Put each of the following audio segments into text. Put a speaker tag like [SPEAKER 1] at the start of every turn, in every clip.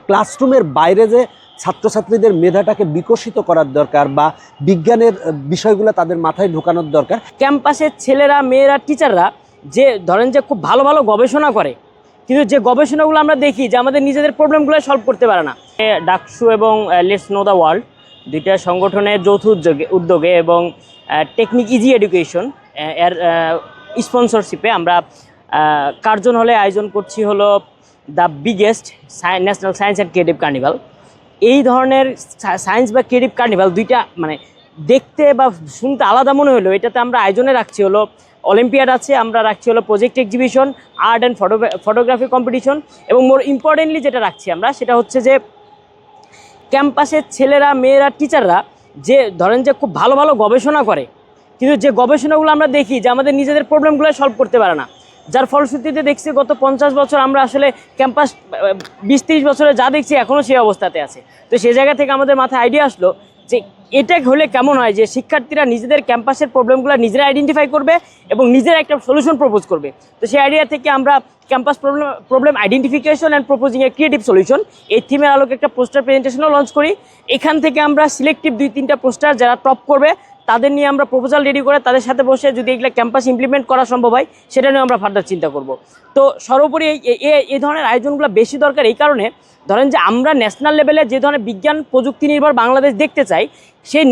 [SPEAKER 1] ক্লাসরুমের বাইরে যে ছাত্রছাত্রীদের মেধাটাকে বিকশিত করার দরকার বা বিজ্ঞানের বিষয়গুলো তাদের মাথায় ঢোকানোর দরকার।
[SPEAKER 2] ক্যাম্পাসের ছেলেরা, মেয়েরা, টিচাররা যে ধরেন যে খুব ভালো ভালো গবেষণা করে, কিন্তু যে গবেষণাগুলো আমরা দেখি যে আমাদের নিজেদের প্রবলেমগুলো সলভ করতে পারে না। ডাকসু এবং লেটস নো দ্য ওয়ার্ল্ড দুইটা সংগঠনের যৌথ উদ্যোগে এবং টেকনিক ইজি এডুকেশন এর স্পন্সরশিপে আমরা কার্জন হলে আয়োজন করছি হলো the biggest national science and creative carnival. এই ধরনের সায়েন্স বা ক্রিয়েটিভ কার্নিভাল দুইটা মানে দেখতে বা শুনতে আলাদা মনে হলো, এটাতে আমরা আয়োজনে রাখছি হলো অলিম্পিয়াড আছে, আমরা রাখছি হলো project exhibition, art and photography competition, এবং মোর ইম্পর্টেন্টলি যেটা রাখছি আমরা সেটা হচ্ছে যে ক্যাম্পাসের ছেলেরা, মেয়েরা, টিচাররা যে ধরেন যে খুব ভালো ভালো গবেষণা করে, কিন্তু যে গবেষণাগুলো আমরা দেখি যে আমাদের নিজেদের প্রবলেমগুলো সলভ করতে পারে না, যার ফলশ্রুতিতে দেখছি গত 50 বছর আমরা আসলে ক্যাম্পাস 20-30 বছরে যা দেখছি এখনও সেই অবস্থাতে আছে। তো সেই জায়গা থেকে আমাদের মাথায় আইডিয়া আসলো যে এটা হলে কেমন হয় যে শিক্ষার্থীরা নিজেদের ক্যাম্পাসের প্রবলেমগুলো নিজেরা আইডেন্টিফাই করবে এবং নিজেরা একটা সলিউশন প্রপোজ করবে। তো সেই আইডিয়া থেকে আমরা campus problem identification and proposing A creative solution এই থিমের আলোকে একটা পোস্টার প্রেজেন্টেশনও লঞ্চ করি। এখান থেকে আমরা সিলেক্টিভ 2-3টা পোস্টার যারা টপ করবে তাদের নিয়ে আমরা প্রপোজাল রেডি করে তাদের সাথে বসে যদি এগুলো ক্যাম্পাস ইমপ্লিমেন্ট করা সম্ভব হয় সেটা নিয়ে আমরা ফার্দার চিন্তা করব। তো সর্বোপরি এই ধরনের আয়োজনগুলো বেশি দরকার এই কারণে, ধরেন যে আমরা ন্যাশনাল লেভেলে যে ধরনের বিজ্ঞান প্রযুক্তি নির্ভর বাংলাদেশ দেখতে চাই, সেই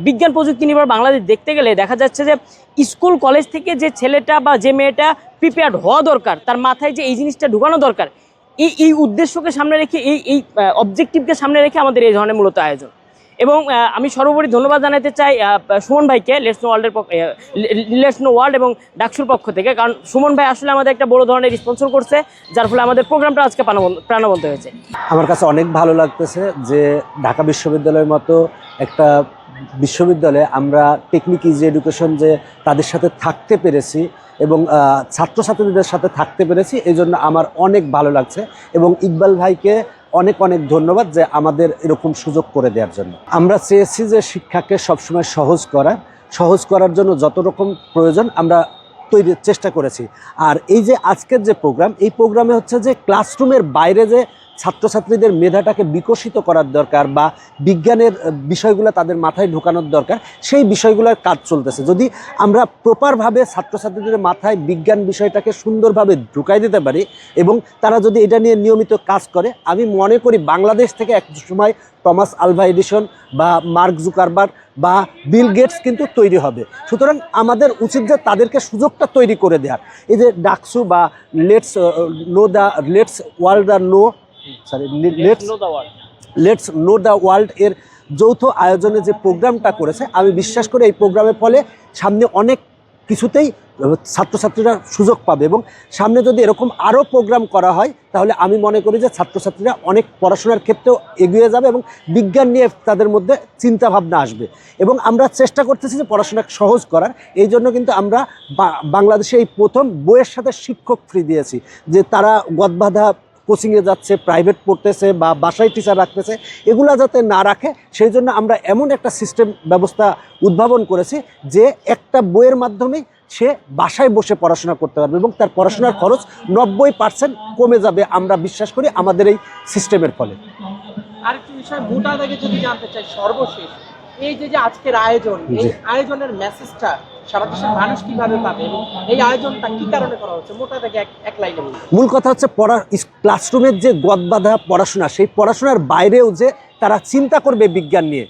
[SPEAKER 2] বিজ্ঞান প্রযুক্তি নির্ভর বাংলাদেশ দেখতে গেলে দেখা যাচ্ছে যে স্কুল কলেজ থেকে যে ছেলেটা বা যে মেয়েটা প্রিপেয়ার্ড হওয়া দরকার, তার মাথায় যে এই জিনিসটা ঢুকানো দরকার, এই উদ্দেশ্যকে সামনে রেখে এই অবজেক্টিভকে সামনে রেখে আমাদের এই ধরনের মূলত আয়োজন। এবং আমি সর্বোপরি ধন্যবাদ জানাতে চাই সুমন ভাইকে, লেটস নো ওয়ার্ল্ড এবং ডাকসুর পক্ষ থেকে, কারণ সুমন ভাই আসলে আমাদের একটা বড় ধরনের স্পন্সর করছে, যার ফলে আমাদের প্রোগ্রামটা আজকে প্রাণবন্ত হয়েছে।
[SPEAKER 1] আমার কাছে অনেক ভালো লাগতেছে যে ঢাকা বিশ্ববিদ্যালয়ের মতো একটা বিশ্ববিদ্যালয়ে আমরা টেকনিক ইজি এডুকেশন যে তাদের সাথে থাকতে পেরেছি এবং ছাত্রছাত্রীদের সাথে থাকতে পেরেছি, এই জন্য আমার অনেক ভালো লাগছে। এবং ইকবাল ভাইকে অনেক অনেক ধন্যবাদ যে আমাদের এরকম সুযোগ করে দেওয়ার জন্য। আমরা চেয়েছি যে শিক্ষাকে সবসময় সহজ করার জন্য যত রকম প্রয়োজন আমরা তৈরির চেষ্টা করেছি। আর এই যে আজকের যে প্রোগ্রাম, এই প্রোগ্রামে হচ্ছে যে ক্লাসরুমের বাইরে যে ছাত্রছাত্রীদের মেধাটাকে বিকশিত করার দরকার বা বিজ্ঞানের বিষয়গুলো তাদের মাথায় ঢোকানোর দরকার, সেই বিষয়গুলোর কাজ চলতেছে। যদি আমরা প্রপারভাবে ছাত্রছাত্রীদের মাথায় বিজ্ঞান বিষয়টাকে সুন্দরভাবে ঢুকাই দিতে পারি এবং তারা যদি এটা নিয়ে নিয়মিত কাজ করে, আমি মনে করি বাংলাদেশ থেকে এক সময় টমাস আলভা এডিসন বা মার্ক জুকারবার্গ বা বিল গেটস কিন্তু তৈরি হবে। সুতরাং আমাদের উচিত যে তাদেরকে সুযোগটা তৈরি করে দেওয়ার। এই যে ডাকসু বা লেটস নো দ্য ওয়ার্ল্ড এর যৌথ আয়োজনে যে প্রোগ্রামটা করেছে, আমি বিশ্বাস করি এই প্রোগ্রামের ফলে সামনে অনেক কিছুতেই ছাত্রছাত্রীরা সুযোগ পাবে এবং সামনে যদি এরকম আরও প্রোগ্রাম করা হয় তাহলে আমি মনে করি যে ছাত্রছাত্রীরা অনেক পড়াশোনার ক্ষেত্রেও এগিয়ে যাবে এবং বিজ্ঞান নিয়ে তাদের মধ্যে চিন্তাভাবনা আসবে। এবং আমরা চেষ্টা করতেছি যে পড়াশোনা সহজ করার, এই জন্য কিন্তু আমরা বাংলাদেশে এই প্রথম বইয়ের সাথে শিক্ষক ফ্রি দিয়েছি, যে তারা গদবাঁধা কোচিংয়ে যাচ্ছে, প্রাইভেট পড়তেছে বা বাসায় টিচার রাখতেছে, এগুলা যাতে না রাখে সেই জন্য আমরা এমন একটা সিস্টেম ব্যবস্থা উদ্ভাবন করেছি যে একটা বইয়ের মাধ্যমেই সে বাসায় বসে পড়াশোনা করতে পারবে এবং তার পড়াশোনার খরচ 90% কমে যাবে আমরা বিশ্বাস করি আমাদের এই সিস্টেমের ফলে।
[SPEAKER 3] আরেকটি বিষয় মোটা দাগে যদি জানতে চাই, সর্বশেষ এই যে আজকের আয়োজন, এই আয়োজনের মেসেজটা সারা দেশের মানুষ কিভাবে পাবে এবং এই আয়োজনটা কি কারণে করা হচ্ছে, মোটা দাগে এক লাইনে বলুন।
[SPEAKER 1] মূল কথা হচ্ছে ক্লাসরুমের যে গদবাঁধা পড়াশোনা, সেই পড়াশোনার বাইরেও যে তারা চিন্তা করবে বিজ্ঞান নিয়ে,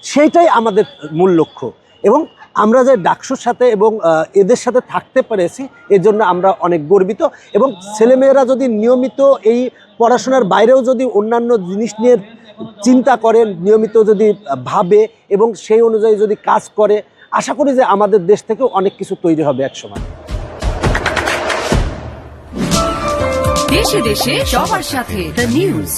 [SPEAKER 1] সেইটাই আমাদের মূল লক্ষ্য। এবং আমরা যে ডাকসুর সাথে এবং এদের সাথে থাকতে পেরেছি এর জন্য আমরা অনেক গর্বিত। এবং ছেলেমেয়েরা যদি নিয়মিত এই পড়াশোনার বাইরেও যদি অন্যান্য জিনিস নিয়ে চিন্তা করেন, নিয়মিত যদি ভাবে এবং সেই অনুযায়ী যদি কাজ করে, আশা করি যে আমাদের দেশ থেকেও অনেক কিছু তৈরি হবে একসময়।
[SPEAKER 4] দেশে দেশে সবার সাথে দ্য নিউজ।